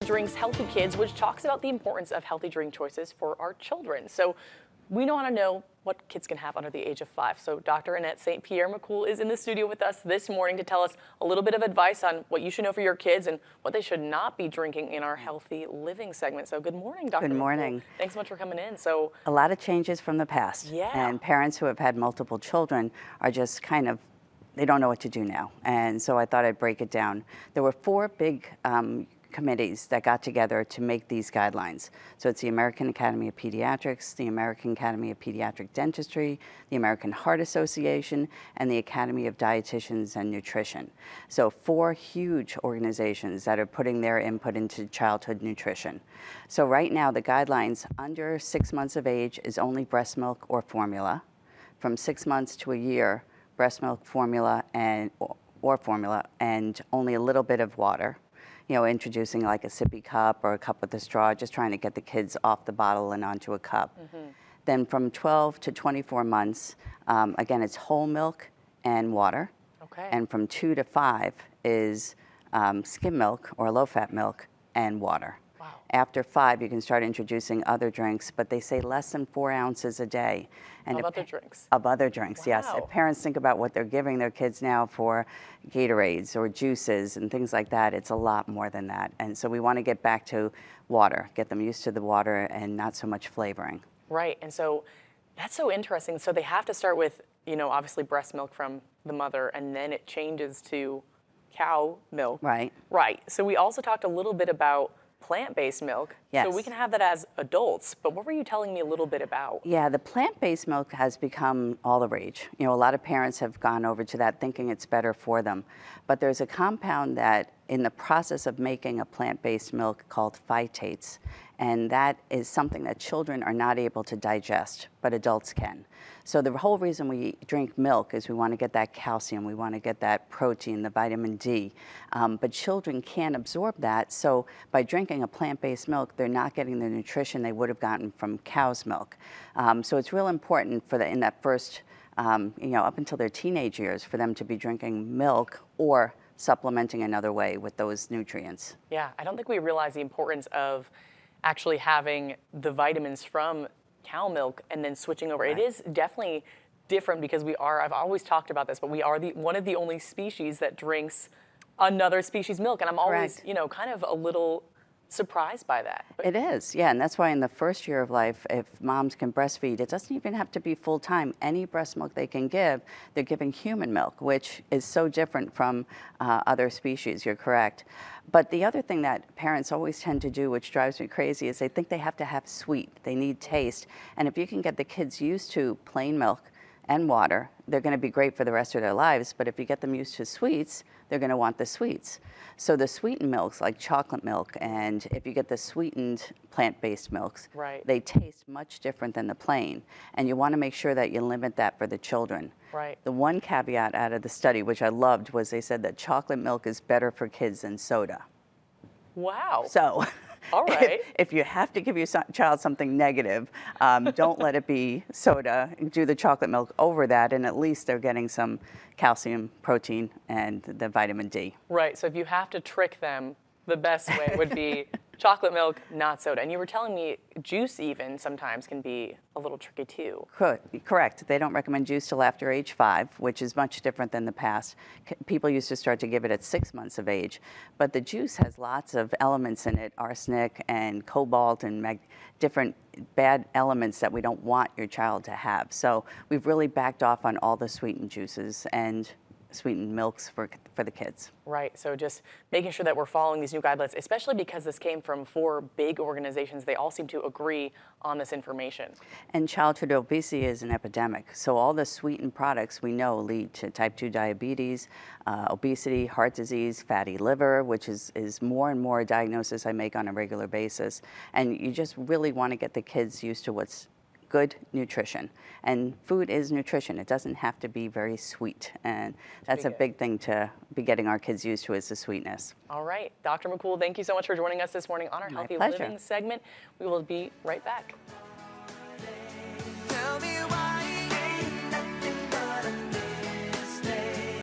Drinks Healthy Kids, which talks about the importance of healthy drink choices for our children. So we want to know what kids can have under the age of 5. So Dr. Annette St. Pierre Mackoul is in the studio with us this morning to tell us a little bit of advice on what you should know for your kids and what they should not be drinking in our healthy living segment. So good morning, Dr. Good morning. Mackoul. Thanks so much for coming in. So a lot of changes from the past. Yeah. And parents who have had multiple children are just kind of, they don't know what to do now. And so I thought I'd break it down. There were 4 big committees that got together to make these guidelines. So it's the American Academy of Pediatrics, the American Academy of Pediatric Dentistry, the American Heart Association, and the Academy of Dietitians and Nutrition. So 4 huge organizations that are putting their input into childhood nutrition. So right now the guidelines under 6 months of age is only breast milk or formula. From 6 months to a year, breast milk, formula, or formula, and only a little bit of water. You know, introducing like a sippy cup or a cup with a straw, just trying to get the kids off the bottle and onto a cup. Then from 12 to 24 months, again, it's whole milk and water. Okay. And from 2 to 5 is skim milk or low-fat milk and water. Wow. After 5, you can start introducing other drinks, but they say less than 4 ounces a day. And Of other drinks? Of other drinks, yes. Wow. If parents think about what they're giving their kids now for Gatorades or juices and things like that, it's a lot more than that. And so we want to get back to water, get them used to the water and not so much flavoring. Right, and so that's so interesting. So they have to start with, you know, obviously breast milk from the mother, and then it changes to cow milk. Right. Right, so we also talked a little bit about plant-based milk. Yes. So we can have that as adults, but what were you telling me a little bit about? Yeah, the plant-based milk has become all the rage. You know, a lot of parents have gone over to that thinking it's better for them. But there's a compound that in the process of making a plant-based milk called phytates, and that is something that children are not able to digest, but adults can. So the whole reason we drink milk is we want to get that calcium, we want to get that protein, the vitamin D, but children can't absorb that. So by drinking a plant-based milk, they're not getting the nutrition they would have gotten from cow's milk. So it's real important for in that first, you know, up until their teenage years, for them to be drinking milk or supplementing another way with those nutrients. Yeah, I don't think we realize the importance of actually having the vitamins from cow milk and then switching over. Right. It is definitely different because we are, I've always talked about this, but we are one of the only species that drinks another species' milk. And I'm always, you know, kind of a little surprised by that. But it is, yeah, and that's why in the first year of life, if moms can breastfeed, it doesn't even have to be full-time. Any breast milk they can give, they're giving human milk, which is so different from other species, you're correct. But the other thing that parents always tend to do, which drives me crazy, is they think they have to have sweet, they need taste. And if you can get the kids used to plain milk and water, they're going to be great for the rest of their lives. But if you get them used to sweets, they're going to want the sweets. So the sweetened milks, like chocolate milk, and if you get the sweetened plant-based milks, right, they taste much different than the plain. And you want to make sure that you limit that for the children. Right. The one caveat out of the study, which I loved, was they said that chocolate milk is better for kids than soda. Wow. So all right. if you have to give your child something negative, don't let it be soda. Do the chocolate milk over that, and at least they're getting some calcium, protein, and the vitamin D. Right, so if you have to trick them, the best way would be chocolate milk, not soda. And you were telling me juice even sometimes can be a little tricky too. Correct. They don't recommend juice till after age 5, which is much different than the past. People used to start to give it at 6 months of age. But the juice has lots of elements in it, arsenic and cobalt and different bad elements that we don't want your child to have. So we've really backed off on all the sweetened juices and sweetened milks for the kids. Right, so just making sure that we're following these new guidelines, especially because this came from 4 big organizations. They all seem to agree on this information. And childhood obesity is an epidemic. So all the sweetened products we know lead to type 2 diabetes, obesity, heart disease, fatty liver, which is more and more a diagnosis I make on a regular basis. And you just really want to get the kids used to what's good nutrition. And food is nutrition. It doesn't have to be very sweet. And that's a big thing to be getting our kids used to, is the sweetness. All right. Dr. Mackoul, thank you so much for joining us this morning on our Healthy Living segment. We will be right back. Tell me why.